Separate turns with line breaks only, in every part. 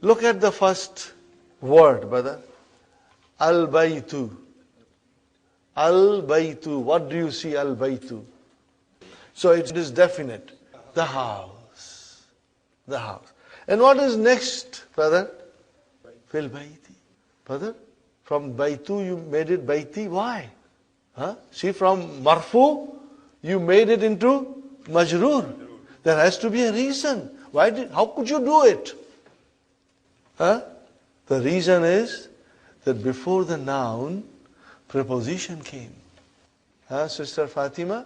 Look at the first word, brother. Al-baytu. Al-baytu. What do you see, al-baytu? So it is definite. The house. The house. And what is next, brother? Fil bayti. Brother, from baytu you made it bayti. Why? Huh? See, from marfu you made it into majroor. There has to be a reason. How could you do it? Huh? The reason is that before the noun, preposition came. Huh, Sister Fatima?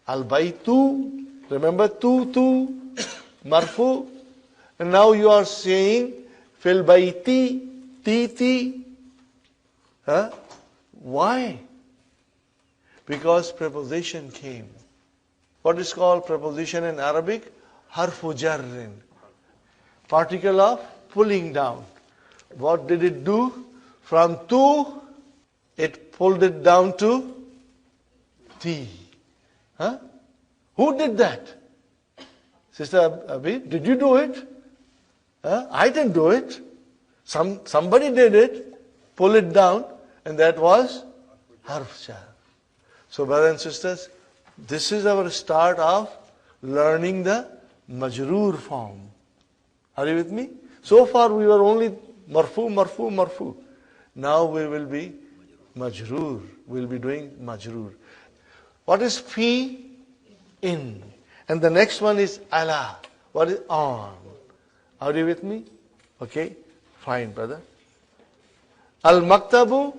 Al-baytu, remember tu, marfu. And now you are saying fil bayti, ti. Huh? Why? Because preposition came. What is called preposition in Arabic? Harfu jarrin. Particle of pulling down. What did it do? From tu, it pulled it down to ti. Huh? Who did that? Sister Abi, did you do it? Huh? I didn't do it. Somebody did it, pull it down, and that was harf jar. So brothers and sisters, this is our start of learning the majroor form. Are you with me? So far we were only marfu. Now we will be majroor. We'll be doing majroor. What is fi? In. And the next one is ala. What is on? Are you with me? Okay, fine, brother. Al-maktabu,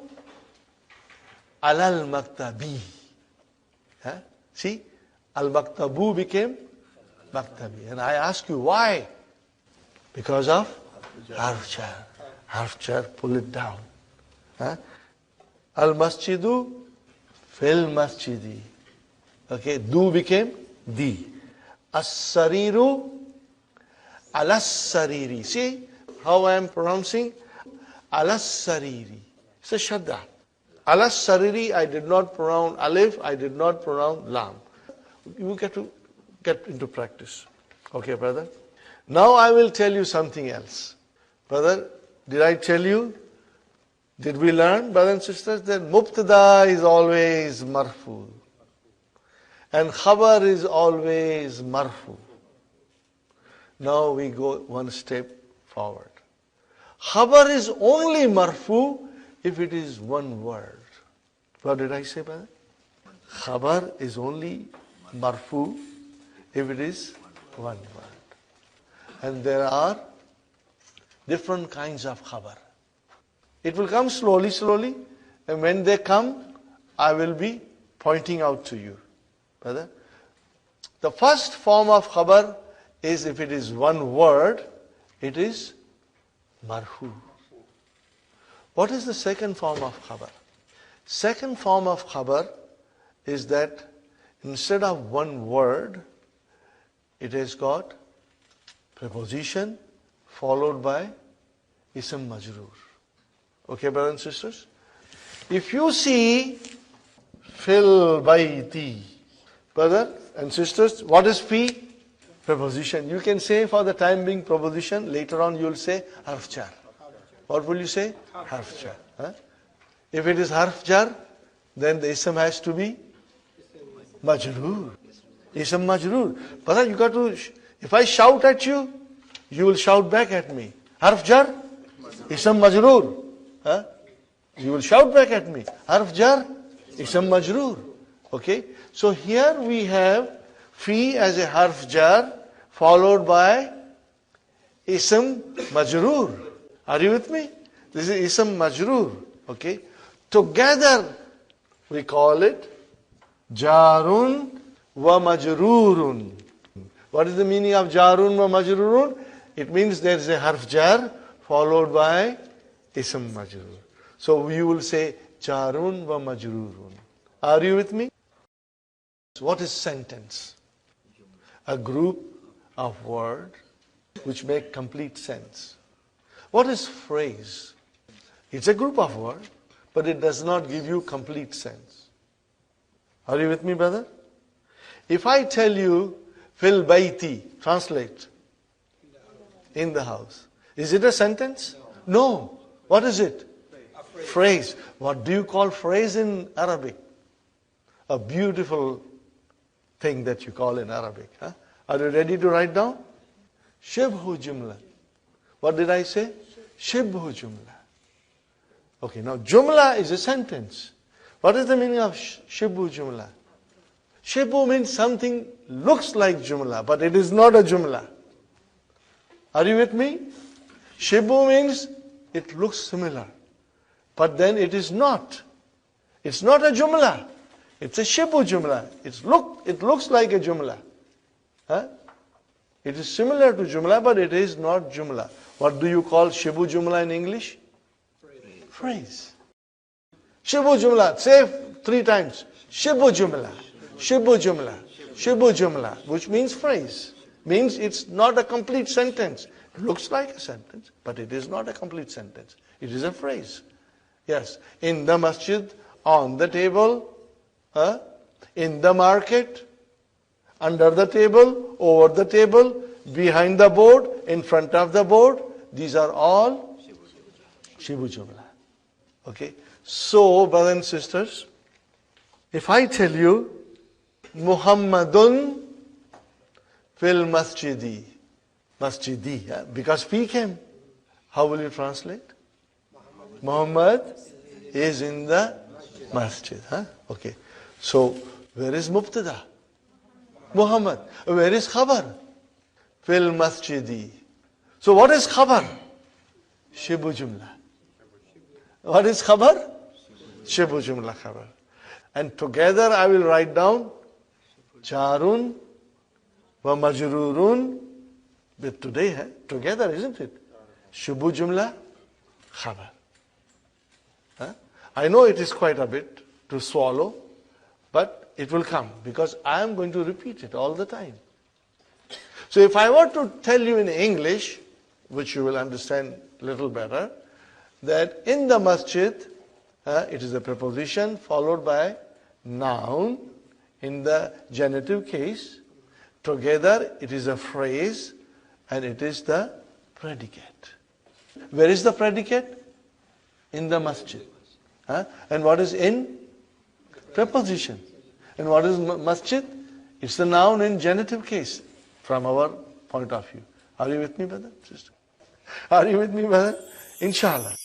al-maktabi. Huh? See, al-maktabu became maktabi. And I ask you, why? Because of harf jar. Harf jar, pull it down. Huh? Al-masjidu, fil masjidi. Okay, du became di. As-sariru, alas-sariri. See how I am pronouncing? Alas-sariri. It's a shadda. Alas-sariri, I did not pronounce alif, I did not pronounce lam. You get into practice. Okay, brother? Now I will tell you something else. Brother, did I tell you? Did we learn, brothers and sisters, that mubtada is always marfu. And khabar is always marfu. Now we go one step forward. Khabar is only marfu if it is one word. What did I say, brother? Khabar is only marfu if it is one word. And there are different kinds of khabar. It will come slowly, and when they come, I will be pointing out to you. Brother, the first form of khabar is if it is one word, it is marfu. What is the second form of khabar? Second form of khabar is that instead of one word, it has got preposition followed by ism majroor. Okay, brothers and sisters? If you see fil bayti, brother and sisters, what is fi? Preposition. You can say for the time being preposition. Later on you will say harf jar. What will you say? Harf jar. Huh? If it is harf jar, then the ism has to be majroor. Ism majroor. Brother, you got to, if I shout at you, you will shout back at me. Harf jar, ism majroor. Huh? You will shout back at me. Harf jar, ism majroor. Okay? So here we have fi as a harf jar followed by ism majroor. Are you with me? This is ism majroor. Okay? Together we call it jarun wa majroorun. What is the meaning of jarun wa majroorun? It means there is a harf jar followed by ism majroor. So you will say jarun wa majroorun. Are you with me? What is sentence? A group of words which make complete sense. What is phrase? It's a group of words, but it does not give you complete sense. Are you with me, brother? If I tell you, fil bayti, translate, in the house. Is it a sentence? No. What is it? Phrase. What do you call phrase in Arabic? A beautiful thing that you call in Arabic. Huh? Are you ready to write down? Shibhu jumla. What did I say? Shibhu jumla. Okay, now jumla is a sentence. What is the meaning of shibhu jumla? Shibhu means something looks like jumla, but it is not a jumla. Are you with me? Shibhu means it looks similar, but then it is not. It's not a jumla. It's a shibhu jumla. It looks like a jumla. Huh? It is similar to jumla, but it is not jumla. What do you call shibhu jumla in English? Phrase. Shibhu jumla. Say 3 times. Shibhu jumla. Shibhu jumla. Shibhu jumla. Which means phrase. Means it's not a complete sentence. It looks like a sentence, but it is not a complete sentence. It is a phrase. Yes. In the masjid, on the table, in the market, under the table, over the table, behind the board, in front of the board. These are all shibhu jumla. Okay. So, brothers and sisters, if I tell you, Muhammadun fil masjidi, because P came, how will you translate? Muhammad is in the masjid. Okay. So, where is mubtada? Muhammad. Where is khabar? Fil masjidi. So, what is khabar? Shibhu jumla. What is khabar? Shibhu jumla khabar. And together I will write down Jarun wa majrurun. With today, together, isn't it? Shibhu jumla khabar. I know it is quite a bit to swallow, but it will come because I am going to repeat it all the time. So if I were to tell you in English, which you will understand a little better, that in the masjid, it is a preposition followed by noun in the genitive case. Together it is a phrase and it is the predicate. Where is the predicate? In the masjid. And what is in? Preposition. And what is masjid? It's the noun in genitive case from our point of view. Are you with me, brother, sister? Are you with me, brother? Inshallah.